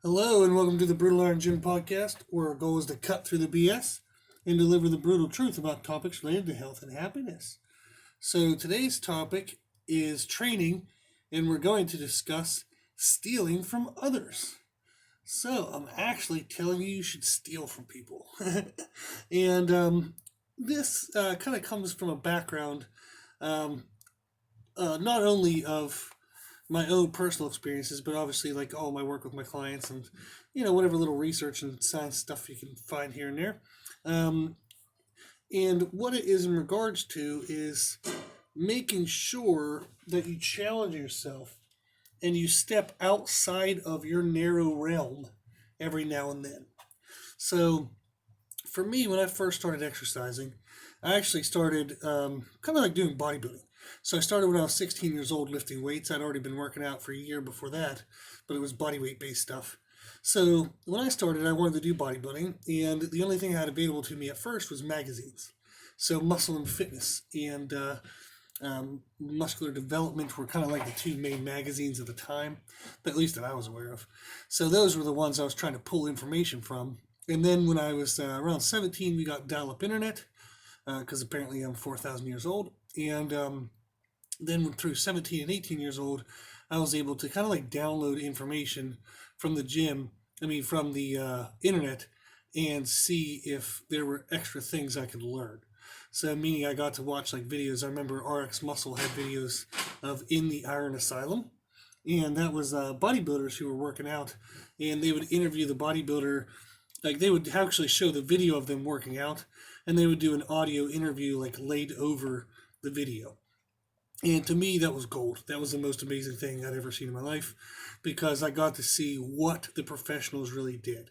Hello and welcome to the Brutal Iron Gym podcast, where our goal is to cut through the BS and deliver the brutal truth about topics related to health and happiness. So today's topic is training, and we're going to discuss stealing from others. So I'm actually telling you should steal from people. and this kind of comes from a background not only of my own personal experiences, but obviously like all my work with my clients and whatever little research and science stuff you can find here and there. Um, and what it is in regards to is making sure that you challenge yourself and you step outside of your narrow realm every now and then. So for me, when I first started exercising, I actually started kind of like doing bodybuilding. So I started when I was 16 years old lifting weights. I'd already been working out for a year before that, but it was body weight based stuff. So when I started, I wanted to do bodybuilding, and the only thing I had available to me at first was magazines. So Muscle and Fitness and Muscular Development were kind of like the two main magazines at the time, at least that I was aware of. So those were the ones I was trying to pull information from. And then when I was around 17, we got dial-up internet because apparently I'm 4,000 years old. And then through 17 and 18 years old, I was able to kind of like download information from the gym, from the internet, and see if there were extra things I could learn. So meaning I got to watch like videos. I remember RX Muscle had videos of In the Iron Asylum, and that was bodybuilders who were working out, and they would interview the bodybuilder. Like they would actually show the video of them working out, and they would do an audio interview like laid over the video. And to me, that was gold. That was the most amazing thing I'd ever seen in my life, because I got to see what the professionals really did.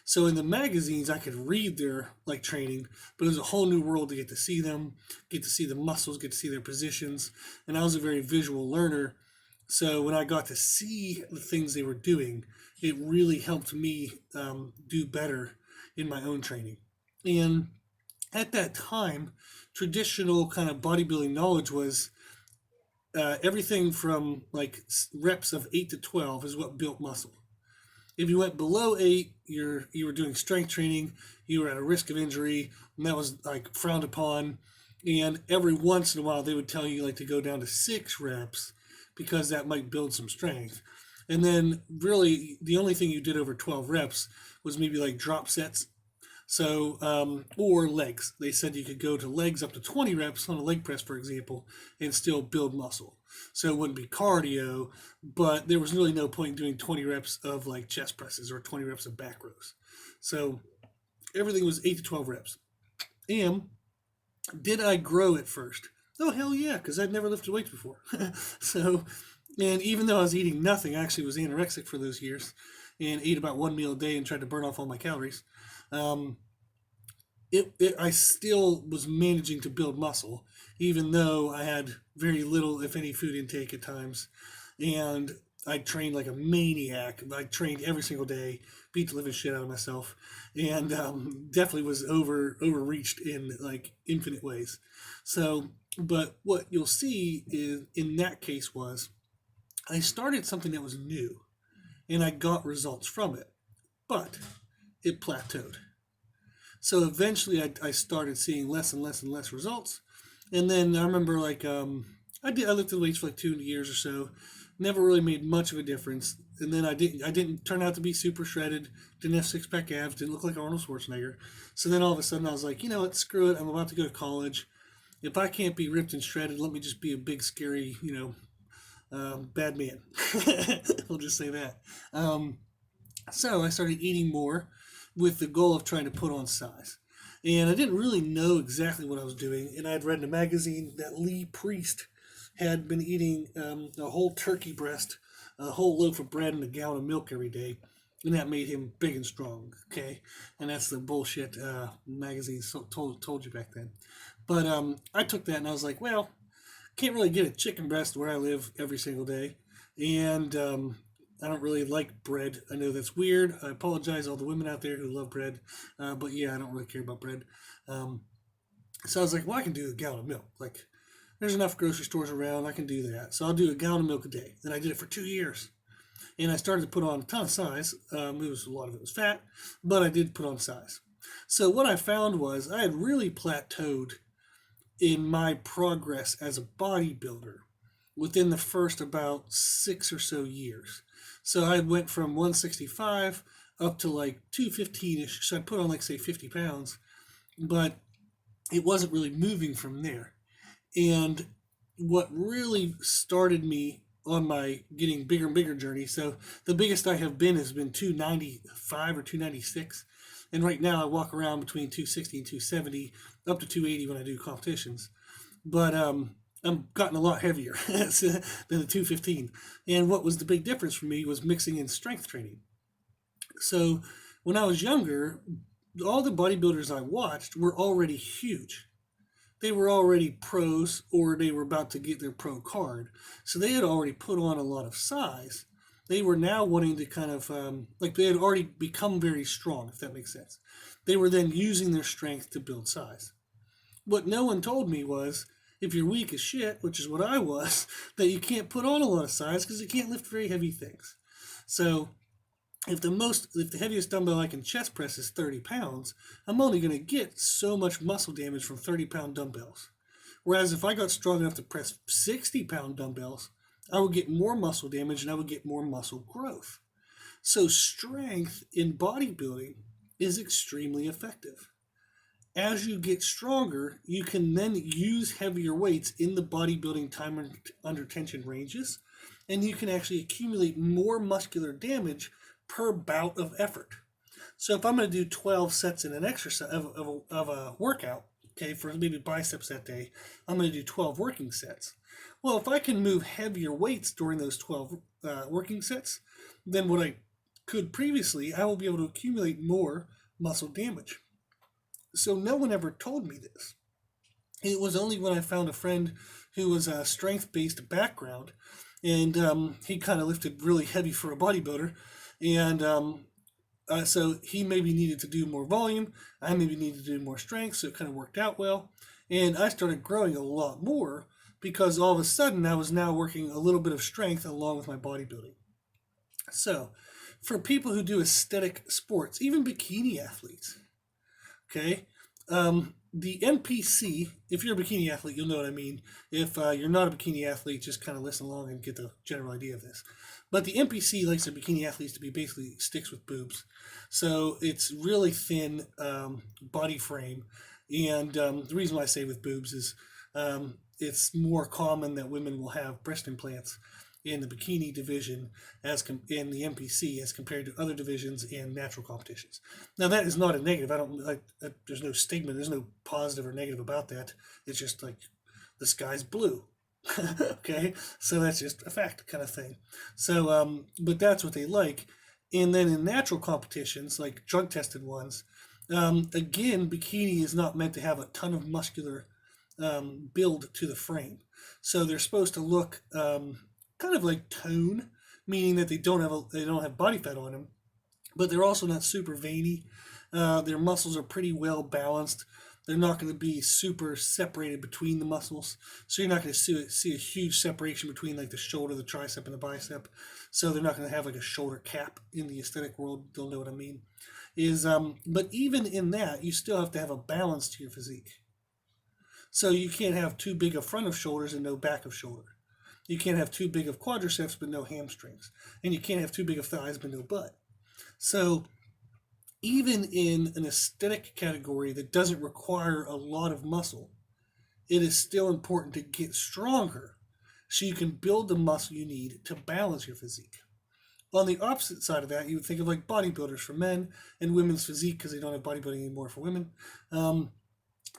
So in the magazines, I could read their like training, but it was a whole new world to get to see them, get to see the muscles, get to see their positions. And I was a very visual learner. So when I got to see the things they were doing, it really helped me do better in my own training. And at that time, traditional kind of bodybuilding knowledge was everything from like reps of 8 to 12 is what built muscle. If you went below 8, you were doing strength training, you were at a risk of injury, and that was like frowned upon. And every once in a while, they would tell you like to go down to 6 reps because that might build some strength. And then really the only thing you did over 12 reps was maybe like drop sets. So, or legs. They said you could go to legs up to 20 reps on a leg press, for example, and still build muscle. So it wouldn't be cardio, but there was really no point in doing 20 reps of like chest presses or 20 reps of back rows. So everything was 8 to 12 reps. And did I grow at first? Oh, hell yeah, because I'd never lifted weights before. So, and even though I was eating nothing, I actually was anorexic for those years and ate about one meal a day and tried to burn off all my calories. I still was managing to build muscle, even though I had very little, if any, food intake at times. And I trained like a maniac. I trained every single day, beat the living shit out of myself, and definitely was overreached in like infinite ways. So, but what you'll see is in that case was I started something that was new, and I got results from it, but it plateaued. So eventually I started seeing less and less and less results. And then I remember like I lifted weights for like 2 years or so, never really made much of a difference. And then I didn't turn out to be super shredded, didn't have 6-pack abs, didn't look like Arnold Schwarzenegger. So then all of a sudden I was like, you know what, screw it, I'm about to go to college. If I can't be ripped and shredded, let me just be a big scary, bad man. We'll just say that. So I started eating more with the goal of trying to put on size. And I didn't really know exactly what I was doing. And I had read in a magazine that Lee Priest had been eating a whole turkey breast, a whole loaf of bread, and a gallon of milk every day. And that made him big and strong, okay? And that's the bullshit magazines told you back then. But I took that and I was like, well, can't really get a chicken breast where I live every single day. And I don't really like bread. I know that's weird. I apologize to all the women out there who love bread. But yeah, I don't really care about bread. So I was like, well, I can do a gallon of milk. Like, there's enough grocery stores around. I can do that. So I'll do a gallon of milk a day. And I did it for 2 years. and I started to put on a ton of size. A lot of it was fat, but I did put on size. So what I found was I had really plateaued in my progress as a bodybuilder within the first about 6 or so years. So I went from 165 up to like 215ish. So I put on like say 50 pounds, but it wasn't really moving from there. And what really started me on my getting bigger and bigger journey. So the biggest I have been has been 295 or 296. And right now I walk around between 260 and 270, up to 280 when I do competitions. But I'm gotten a lot heavier than the 215. And what was the big difference for me was mixing in strength training. So when I was younger, all the bodybuilders I watched were already huge. They were already pros or they were about to get their pro card. So they had already put on a lot of size. They were now wanting to kind of, like they had already become very strong, if that makes sense. They were then using their strength to build size. What no one told me was if you're weak as shit, which is what I was, that you can't put on a lot of size because you can't lift very heavy things. So if the heaviest dumbbell I can chest press is 30 pounds, I'm only going to get so much muscle damage from 30-pound dumbbells. Whereas if I got strong enough to press 60-pound dumbbells, I would get more muscle damage and I would get more muscle growth. So strength in bodybuilding is extremely effective. As you get stronger, you can then use heavier weights in the bodybuilding time under tension ranges, and you can actually accumulate more muscular damage per bout of effort. So if I'm going to do 12 sets in an exercise of a workout, okay, for maybe biceps that day, I'm going to do 12 working sets. Well, if I can move heavier weights during those 12 working sets than what I could previously, I will be able to accumulate more muscle damage. So no one ever told me this. It was only when I found a friend who was a strength-based background, and he kind of lifted really heavy for a bodybuilder, and so he maybe needed to do more volume, I maybe needed to do more strength, so it kind of worked out well, and I started growing a lot more because all of a sudden I was now working a little bit of strength along with my bodybuilding. So for people who do aesthetic sports, even bikini athletes, okay, the NPC, if you're a bikini athlete, you'll know what I mean. If you're not a bikini athlete, just kind of listen along and get the general idea of this. But the NPC likes their bikini athletes to be basically sticks with boobs. So it's really thin body frame. And the reason why I say with boobs is it's more common that women will have breast implants in the bikini division in the NPC as compared to other divisions in natural competitions. Now that is not a negative. There's no stigma. There's no positive or negative about that. It's just like the sky's blue. Okay, so that's just a fact kind of thing. So, but that's what they like. And then in natural competitions, like drug tested ones, again, bikini is not meant to have a ton of muscular build to the frame. So they're supposed to look kind of like tone, meaning that they don't have body fat on them, but they're also not super veiny. Their muscles are pretty well balanced. They're not going to be super separated between the muscles, so you're not going to see a huge separation between like the shoulder, the tricep, and the bicep. So they're not going to have like a shoulder cap in the aesthetic world. They'll know what I mean. But even in that, you still have to have a balance to your physique. So you can't have too big a front of shoulders and no back of shoulder. You can't have too big of quadriceps but no hamstrings. And you can't have too big of thighs but no butt. So even in an aesthetic category that doesn't require a lot of muscle, it is still important to get stronger so you can build the muscle you need to balance your physique. On the opposite side of that, you would think of like bodybuilders for men and women's physique because they don't have bodybuilding anymore for women.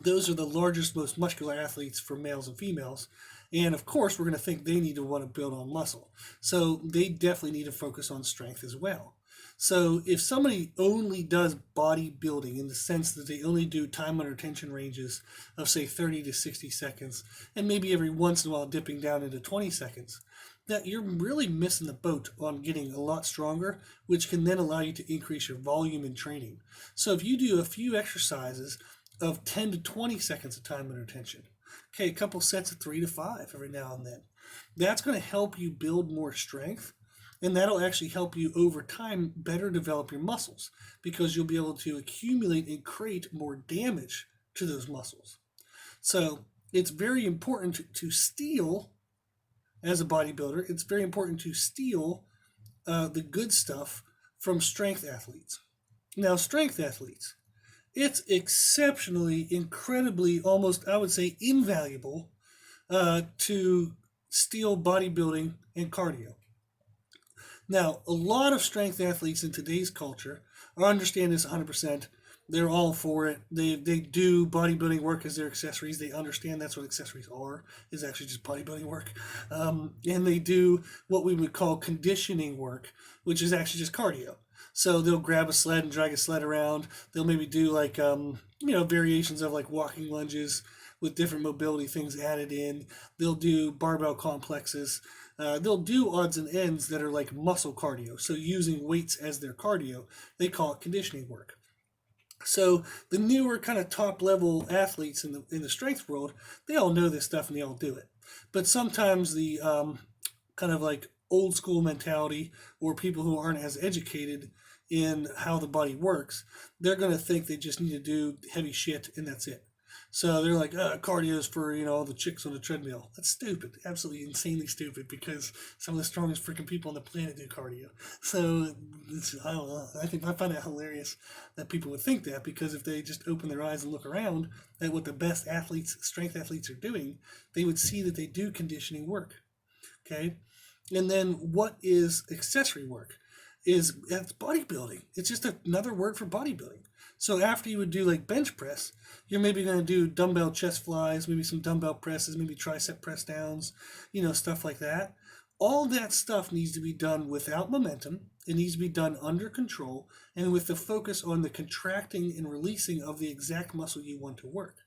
Those are the largest, most muscular athletes for males and females. And of course, we're going to think they need to want to build on muscle. So they definitely need to focus on strength as well. So if somebody only does bodybuilding in the sense that they only do time under tension ranges of say 30 to 60 seconds, and maybe every once in a while dipping down into 20 seconds, that you're really missing the boat on getting a lot stronger, which can then allow you to increase your volume in training. So if you do a few exercises of 10 to 20 seconds of time under tension, okay, a couple sets of 3 to 5 every now and then, that's going to help you build more strength. And that'll actually help you over time better develop your muscles because you'll be able to accumulate and create more damage to those muscles. So it's very important to steal, as a bodybuilder, it's very important to steal the good stuff from strength athletes. Now, strength athletes, it's exceptionally, incredibly, almost, I would say, invaluable to steal bodybuilding and cardio. Now, a lot of strength athletes in today's culture understand this 100%. They're all for it. They do bodybuilding work as their accessories. They understand that's what accessories are, is actually just bodybuilding work. And they do what we would call conditioning work, which is actually just cardio. So they'll grab a sled and drag a sled around. They'll maybe do like, variations of like walking lunges with different mobility things added in. They'll do barbell complexes. They'll do odds and ends that are like muscle cardio. So using weights as their cardio, they call it conditioning work. So the newer kind of top level athletes in the strength world, they all know this stuff and they all do it. But sometimes the kind of like old school mentality, or people who aren't as educated in how the body works, they're going to think they just need to do heavy shit and that's it. So they're like, cardio is for, all the chicks on the treadmill. That's stupid. Absolutely insanely stupid, because some of the strongest freaking people on the planet do cardio. So I don't know. I find it hilarious that people would think that, because if they just open their eyes and look around at what the best athletes, strength athletes are doing, they would see that they do conditioning work. Okay. And then what is accessory work? It's bodybuilding. It's just another word for bodybuilding. So after you would do like bench press, you're maybe going to do dumbbell chest flies, maybe some dumbbell presses, maybe tricep press downs, stuff like that. All that stuff needs to be done without momentum. It needs to be done under control and with the focus on the contracting and releasing of the exact muscle you want to work.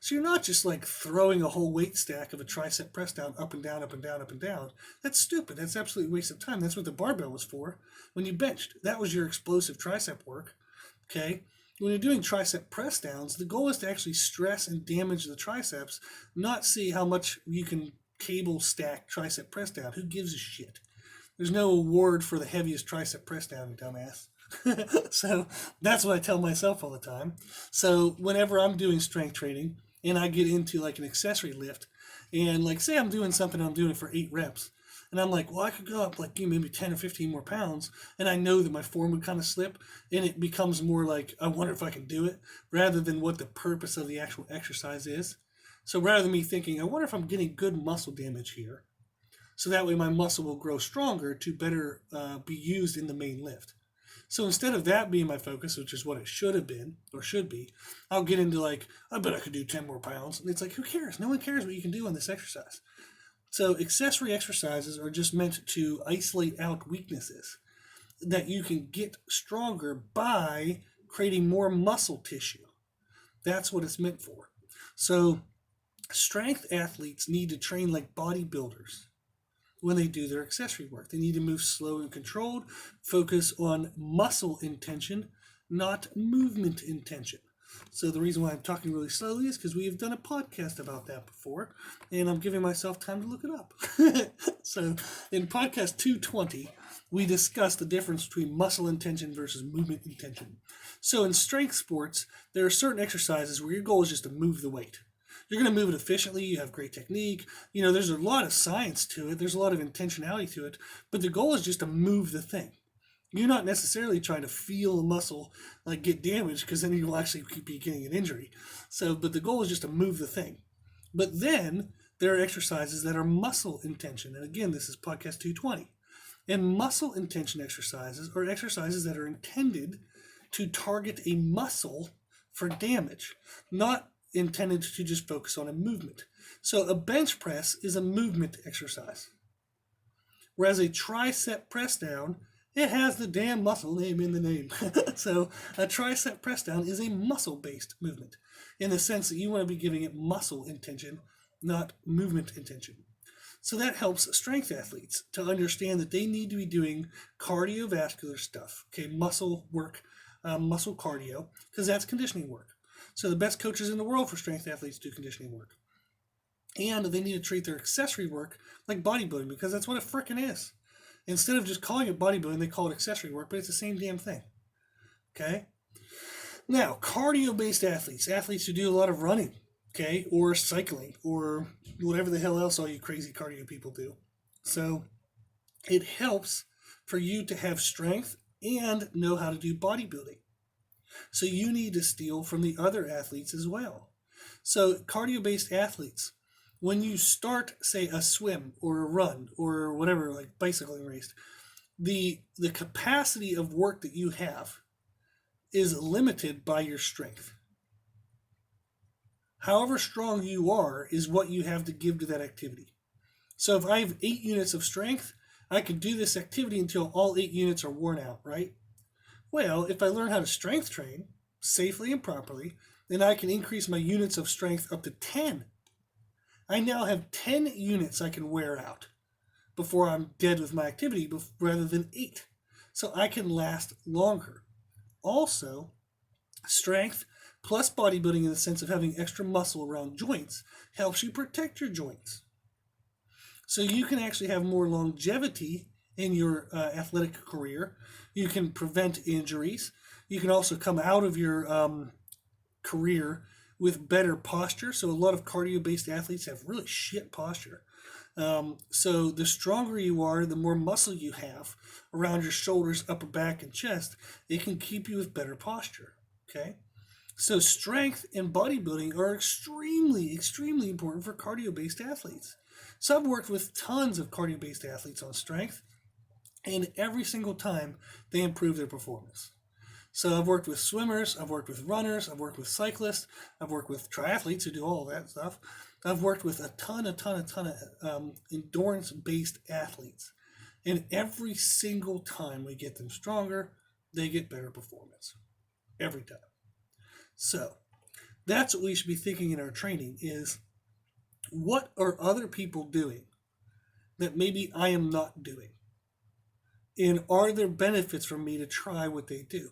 So you're not just like throwing a whole weight stack of a tricep press down up and down, up and down, up and down. That's stupid. That's absolutely a waste of time. That's what the barbell was for when you benched. That was your explosive tricep work. Okay. When you're doing tricep press downs, the goal is to actually stress and damage the triceps, not see how much you can cable stack tricep press down. Who gives a shit? There's no award for the heaviest tricep press down, you dumbass. So that's what I tell myself all the time. So whenever I'm doing strength training and I get into like an accessory lift, and like say I'm doing something, I'm doing it for 8 reps, and I'm like, well, I could go up like maybe 10 or 15 more pounds, and I know that my form would kind of slip, and it becomes more like, I wonder if I can do it, rather than what the purpose of the actual exercise is. So rather than me thinking, I wonder if I'm getting good muscle damage here, so that way my muscle will grow stronger to better be used in the main lift. So instead of that being my focus, which is what it should have been, or should be, I'll get into like, I bet I could do 10 more pounds. And it's like, who cares? No one cares what you can do on this exercise. So accessory exercises are just meant to isolate out weaknesses that you can get stronger by creating more muscle tissue. That's what it's meant for. So strength athletes need to train like bodybuilders when they do their accessory work. They need to move slow and controlled, focus on muscle intention, not movement intention. So the reason why I'm talking really slowly is because we have done a podcast about that before, and I'm giving myself time to look it up. So in podcast 220, we discussed the difference between muscle intention versus movement intention. So in strength sports, there are certain exercises where your goal is just to move the weight. You're going to move it efficiently. You have great technique. There's a lot of science to it. There's a lot of intentionality to it. But the goal is just to move the thing. You're not necessarily trying to feel a muscle like get damaged, because then you'll actually be getting an injury. But the goal is just to move the thing. But then there are exercises that are muscle intention. And again, this is podcast 220. And muscle intention exercises are exercises that are intended to target a muscle for damage, not intended to just focus on a movement. So a bench press is a movement exercise, whereas a tricep press down, it has the damn muscle name in the name. So a tricep press down is a muscle-based movement, in the sense that you want to be giving it muscle intention, not movement intention. So that helps strength athletes to understand that they need to be doing cardiovascular stuff, okay, muscle work, muscle cardio, because that's conditioning work. So the best coaches in the world for strength athletes do conditioning work. And they need to treat their accessory work like bodybuilding, because that's what it frickin' is. Instead of just calling it bodybuilding, they call it accessory work, but it's the same damn thing. Okay? Now, cardio-based athletes, athletes who do a lot of running, okay, or cycling, or whatever the hell else all you crazy cardio people do. So it helps for you to have strength and know how to do bodybuilding. So you need to steal from the other athletes as well. So cardio-based athletes, when you start, say, a swim or a run or whatever, like bicycling race, the capacity of work that you have is limited by your strength. However strong you are is what you have to give to that activity. So if I have 8 units of strength, I can do this activity until all 8 units are worn out, right? Well, if I learn how to strength train safely and properly, then I can increase my units of strength up to 10. I now have 10 units I can wear out before I'm dead with my activity rather than 8. So I can last longer. Also, strength plus bodybuilding in the sense of having extra muscle around joints helps you protect your joints. So you can actually have more longevity in your athletic career. You can prevent injuries. You can also come out of your career with better posture. So a lot of cardio-based athletes have really shit posture. So the stronger you are, the more muscle you have around your shoulders, upper back, and chest, it can keep you with better posture. Okay? So strength and bodybuilding are extremely, extremely important for cardio-based athletes. So I've worked with tons of cardio-based athletes on strength, and every single time they improve their performance. So I've worked with swimmers, I've worked with runners, I've worked with cyclists, I've worked with triathletes who do all that stuff. I've worked with a ton of endurance-based athletes. And every single time we get them stronger, they get better performance. Every time. So that's what we should be thinking in our training is, what are other people doing that maybe I am not doing? And are there benefits for me to try what they do?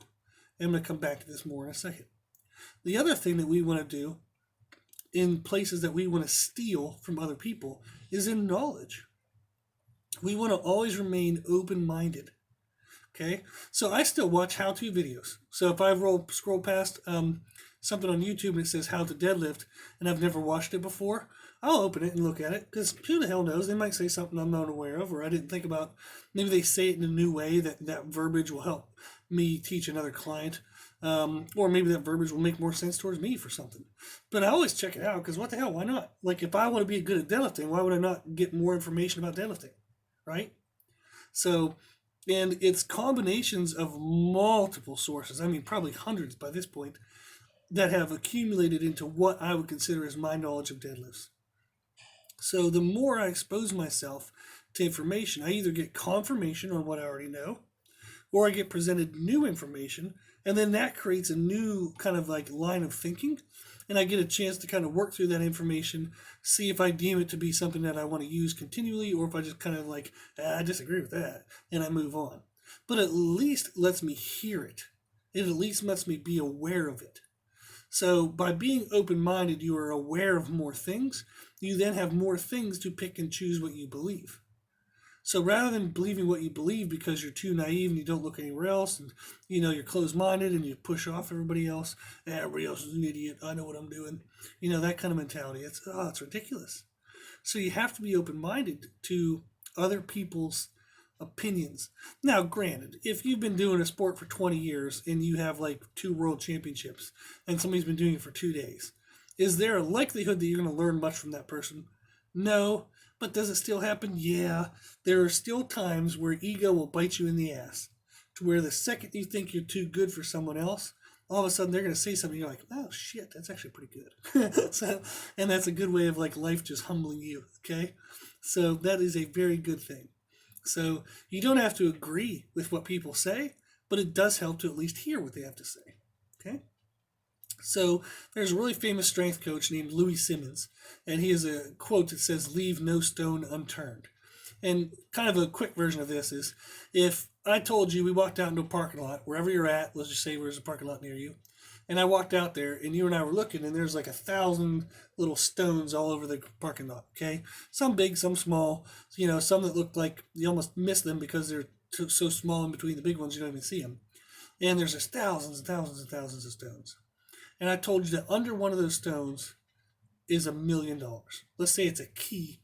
And I'm going to come back to this more in a second. The other thing that we want to do in places that we want to steal from other people is in knowledge. We want to always remain open-minded. Okay? So I still watch how-to videos. So if I scroll past something on YouTube and it says how to deadlift and I've never watched it before, I'll open it and look at it, because who the hell knows? They might say something I'm not aware of, or I didn't think about. Maybe they say it in a new way that verbiage will help me teach another client, or maybe that verbiage will make more sense towards me for something. But I always check it out, because what the hell, why not? Like, if I want to be good at deadlifting, why would I not get more information about deadlifting, right? So, and it's combinations of multiple sources, I mean probably hundreds by this point, that have accumulated into what I would consider as my knowledge of deadlifts. So the more I expose myself to information, I either get confirmation on what I already know, or I get presented new information, and then that creates a new kind of like line of thinking, and I get a chance to kind of work through that information, see if I deem it to be something that I want to use continually, or if I just kind of like, I disagree with that, and I move on. But at least lets me hear it. It at least lets me be aware of it. So by being open-minded, you are aware of more things. You then have more things to pick and choose what you believe. So rather than believing what you believe because you're too naive and you don't look anywhere else, and you're closed-minded and you push off everybody else, everybody else is an idiot, I know what I'm doing, that kind of mentality. It's ridiculous. So you have to be open-minded to other people's opinions. Now, granted, if you've been doing a sport for 20 years and you have like 2 world championships and somebody's been doing it for 2 days, is there a likelihood that you're going to learn much from that person? No. But does it still happen? Yeah. There are still times where ego will bite you in the ass, to where the second you think you're too good for someone else, all of a sudden they're going to say something, you're like, oh shit, that's actually pretty good. And that's a good way of like life just humbling you, okay? So that is a very good thing. So you don't have to agree with what people say, but it does help to at least hear what they have to say. Okay? So there's a really famous strength coach named Louis Simmons, and he has a quote that says, "Leave no stone unturned." And kind of a quick version of this is, if I told you we walked out into a parking lot, wherever you're at, let's just say there's a parking lot near you, And I walked out there, and you and I were looking, and there's like 1,000 little stones all over the parking lot. Okay, some big, some small. Some that looked like you almost miss them because they're so small in between the big ones you don't even see them. And there's just thousands and thousands and thousands of stones. And I told you that under one of those stones is $1,000,000. Let's say it's a key,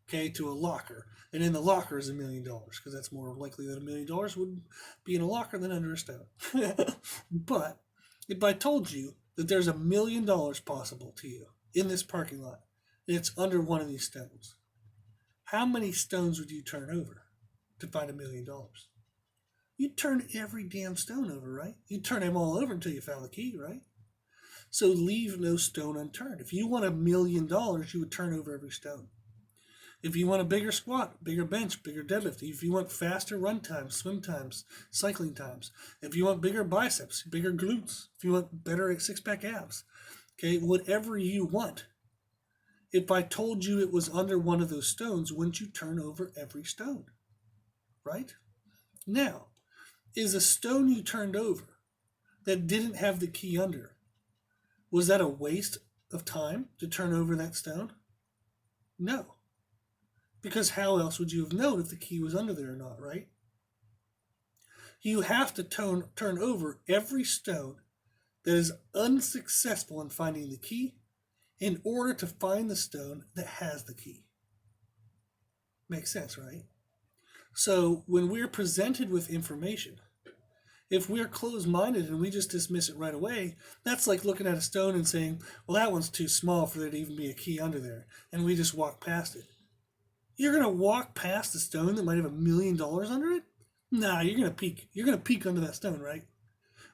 okay, to a locker, and in the locker is $1,000,000 because that's more likely that $1,000,000 would be in a locker than under a stone. But if I told you that there's $1,000,000 possible to you in this parking lot, and it's under one of these stones, how many stones would you turn over to find $1,000,000? You'd turn every damn stone over, right? You'd turn them all over until you found the key, right? So leave no stone unturned. If you want $1,000,000, you would turn over every stone. If you want a bigger squat, bigger bench, bigger deadlift, if you want faster run times, swim times, cycling times, if you want bigger biceps, bigger glutes, if you want better six-pack abs, okay, whatever you want. If I told you it was under one of those stones, wouldn't you turn over every stone? Right? Now, is a stone you turned over that didn't have the key under, was that a waste of time to turn over that stone? No. Because how else would you have known if the key was under there or not, right? You have to turn over every stone that is unsuccessful in finding the key in order to find the stone that has the key. Makes sense, right? So when we're presented with information, if we're closed-minded and we just dismiss it right away, that's like looking at a stone and saying, well, that one's too small for there to even be a key under there, and we just walk past it. You're going to walk past a stone that might have $1,000,000 under it? Nah, you're going to peek. You're going to peek under that stone, right?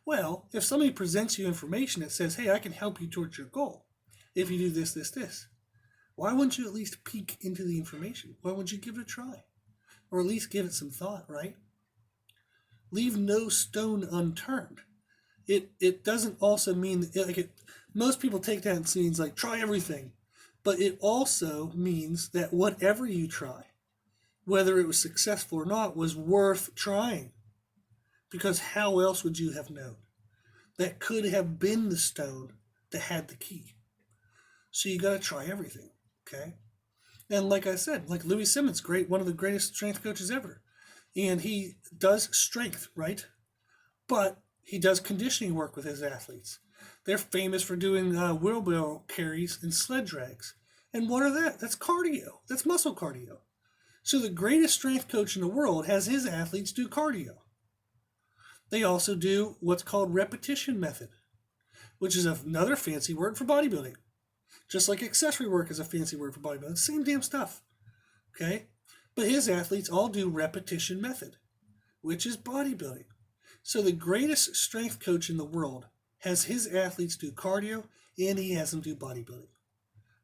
Well, if somebody presents you information that says, hey, I can help you towards your goal if you do this, this, this, why wouldn't you at least peek into the information? Why wouldn't you give it a try? Or at least give it some thought, right? Leave no stone unturned. It doesn't also mean, most people take that and means like, try everything. But it also means that whatever you try, whether it was successful or not, was worth trying. Because how else would you have known? That could have been the stone that had the key. So you got to try everything, okay? And like I said, like Louis Simmons, one of the greatest strength coaches ever. And he does strength, right? But he does conditioning work with his athletes. They're famous for doing wheelbarrow carries and sled drags. And what are that? That's cardio. That's muscle cardio. So the greatest strength coach in the world has his athletes do cardio. They also do what's called repetition method, which is another fancy word for bodybuilding. Just like accessory work is a fancy word for bodybuilding. Same damn stuff. Okay? But his athletes all do repetition method, which is bodybuilding. So the greatest strength coach in the world has his athletes do cardio, and he has them do bodybuilding.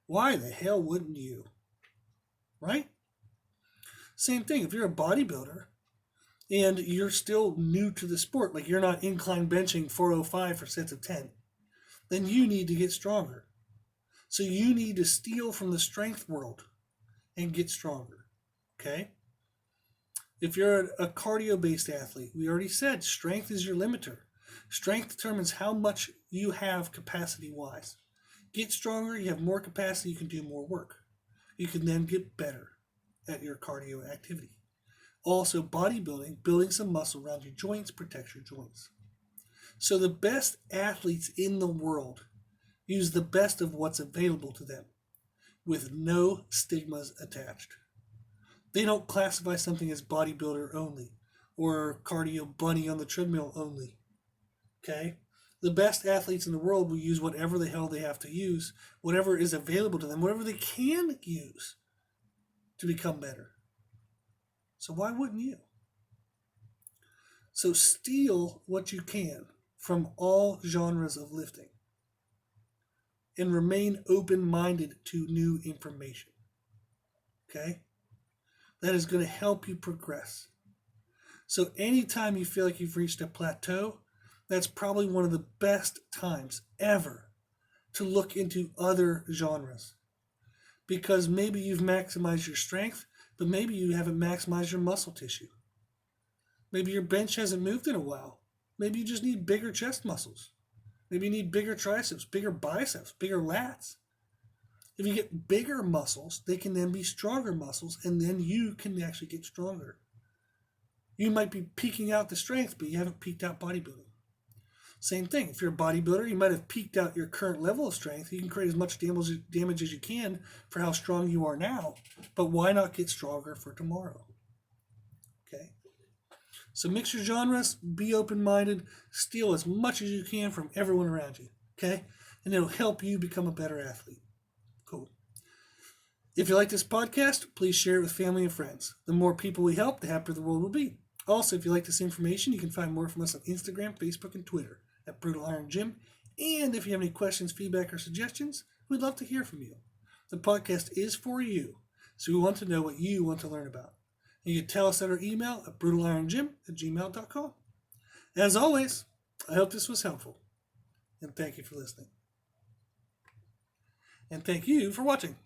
Why the hell wouldn't you? Right? Same thing, if you're a bodybuilder and you're still new to the sport, like you're not incline benching 405 for sets of 10, then you need to get stronger. So you need to steal from the strength world and get stronger. Okay? If you're a cardio-based athlete, we already said strength is your limiter. Strength determines how much you have capacity-wise. Get stronger, you have more capacity, you can do more work. You can then get better at your cardio activity. Also, bodybuilding, building some muscle around your joints protects your joints. So the best athletes in the world use the best of what's available to them with no stigmas attached. They don't classify something as bodybuilder only or cardio bunny on the treadmill only. Okay? The best athletes in the world will use whatever the hell they have to use, whatever is available to them, whatever they can use to become better. So why wouldn't you? So steal what you can from all genres of lifting and remain open-minded to new information. Okay? That is going to help you progress. So anytime you feel like you've reached a plateau, that's probably one of the best times ever to look into other genres. Because maybe you've maximized your strength, but maybe you haven't maximized your muscle tissue. Maybe your bench hasn't moved in a while. Maybe you just need bigger chest muscles. Maybe you need bigger triceps, bigger biceps, bigger lats. If you get bigger muscles, they can then be stronger muscles, and then you can actually get stronger. You might be peaking out the strength, but you haven't peaked out bodybuilding. Same thing. If you're a bodybuilder, you might have peaked out your current level of strength. You can create as much damage as you can for how strong you are now, but why not get stronger for tomorrow? Okay? So mix your genres, be open-minded, steal as much as you can from everyone around you, okay? And it'll help you become a better athlete. Cool. If you like this podcast, please share it with family and friends. The more people we help, the happier the world will be. Also, if you like this information, you can find more from us on Instagram, Facebook, and Twitter at Brutal Iron Gym. And if you have any questions, feedback, or suggestions, we'd love to hear from you. The podcast is for you, so we want to know what you want to learn about. And you can tell us at our email at brutalironGym@gmail.com. As always, I hope this was helpful. And thank you for listening. And thank you for watching.